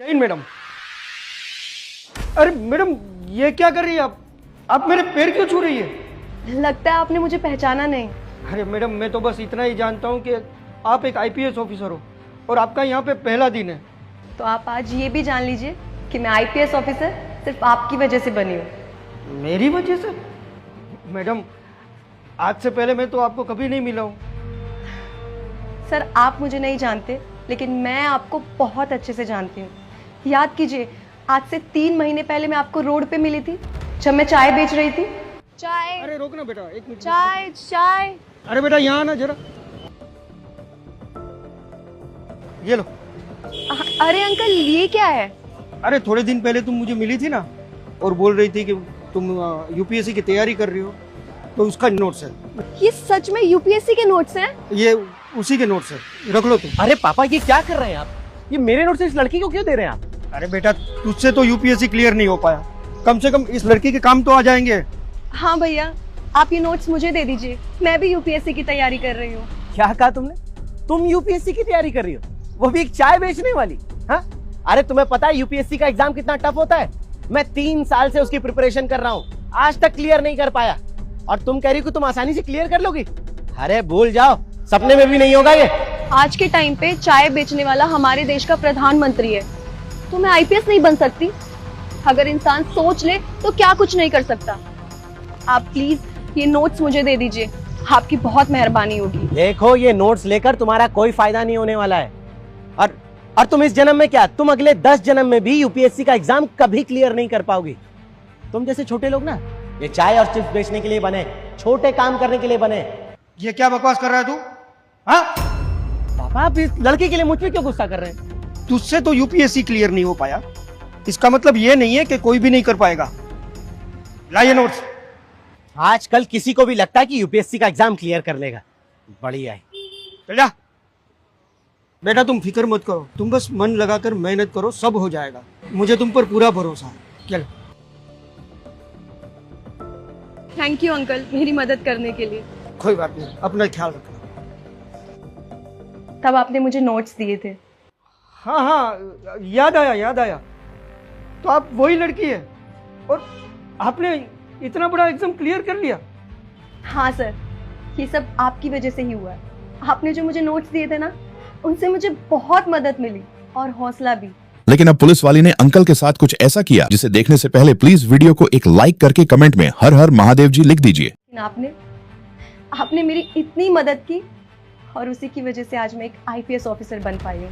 जय हिंद मैडम। अरे मैडम ये क्या कर रही है आप मेरे पैर क्यों छू रही है? लगता है आपने मुझे पहचाना नहीं। अरे मैडम मैं तो बस इतना ही जानता हूँ कि आप एक आईपीएस ऑफिसर हो और आपका यहाँ पे पहला दिन है। तो आप आज ये भी जान लीजिए कि मैं आईपीएस ऑफिसर सिर्फ आपकी वजह से बनी हूँ। मेरी वजह से? मैडम आज से पहले मैं तो आपको कभी नहीं मिला हूँ। सर आप मुझे नहीं जानते लेकिन मैं आपको बहुत अच्छे से जानती हूँ। याद कीजिए आज से 3 महीने पहले मैं आपको रोड पे मिली थी जब मैं चाय बेच रही थी। चाय। अरे रोकना बेटा, एक मिनट। चाय चाय। अरे बेटा यहाँ आना जरा, ये लो। अरे अंकल ये क्या है? अरे थोड़े दिन पहले तुम मुझे मिली थी ना और बोल रही थी कि तुम यूपीएससी की तैयारी कर रही हो, तो उसका नोट्स है। ये सच में यूपीएससी के नोट्स हैं? ये उसी के नोट्स है, रख लो तुम। अरे पापा ये क्या कर रहे हैं आप? ये मेरे नोट से इस लड़की को क्यों दे रहे हैं आप? अरे बेटा तुझसे तो यूपीएससी क्लियर नहीं हो पाया, कम से कम इस लड़की के काम तो आ जाएंगे। हाँ भैया आप ये नोट्स मुझे दे दीजिए, मैं भी यूपीएससी की तैयारी कर रही हूँ। क्या कहा तुमने? तुम यूपीएससी की तैयारी कर रही हो, वो भी एक चाय बेचने वाली? हाँ अरे तुम्हें पता है यूपीएससी का एग्जाम कितना टफ होता है? मैं 3 साल से उसकी प्रिपरेशन कर रहा हूँ, आज तक क्लियर नहीं कर पाया और तुम कह रही हो तुम आसानी से क्लियर कर लोगी? अरे भूल जाओ, सपने में भी नहीं होगा ये। आज के टाइम पे चाय बेचने वाला हमारे देश का प्रधानमंत्री है, तो मैं आईपीएस नहीं बन सकती? अगर इंसान सोच ले तो क्या कुछ नहीं कर सकता। आप प्लीज ये नोट्स मुझे दे दीजिए, आपकी बहुत मेहरबानी होगी। देखो ये नोट्स लेकर तुम्हारा कोई फायदा नहीं होने वाला है और तुम इस जन्म में क्या, तुम अगले 10 जन्म में भी यूपीएससी का एग्जाम कभी क्लियर नहीं कर पाओगी। तुम जैसे छोटे लोग ना ये चाय और चिप्स बेचने के लिए बने, छोटे काम करने के लिए बने। ये क्या बकवास कर रहा है तू? हाँ पापा आप इस लड़की के लिए मुझ पे क्यों गुस्सा कर रहे हैं? तुझसे तो यूपीएससी क्लियर नहीं हो पाया, इसका मतलब ये नहीं है कि कोई भी नहीं कर पाएगा। लाइए नोट्स। आजकल किसी को भी लगता है कि यूपीएससी का एग्जाम क्लियर कर लेगा। बढ़िया है। चल जा बेटा, तुम फिक्र मत करो, तुम बस मन लगाकर मेहनत करो, सब हो जाएगा। मुझे तुम पर पूरा भरोसा है। चल। थैंक यू अंकल मेरी मदद करने के लिए। कोई बात नहीं, अपना ख्याल रखना। तब आपने मुझे नोट्स दिए थे। हाँ हाँ याद आया। तो आप वही लड़की है और आपने इतना बड़ा एग्जाम क्लियर कर लिया? हाँ सर, ये सब आपकी वजह से ही हुआ है। आपने जो मुझे नोट्स दिए थे ना, उनसे मुझे बहुत मदद मिली और हौसला भी। लेकिन अब पुलिस वाली ने अंकल के साथ कुछ ऐसा किया जिसे देखने से पहले प्लीज वीडियो को एक लाइक करके कमेंट में हर हर महादेव जी लिख दीजिए। आपने मेरी इतनी मदद की और उसी की वजह से आज मैं एक आईपीएस ऑफिसर बन पाई हूँ।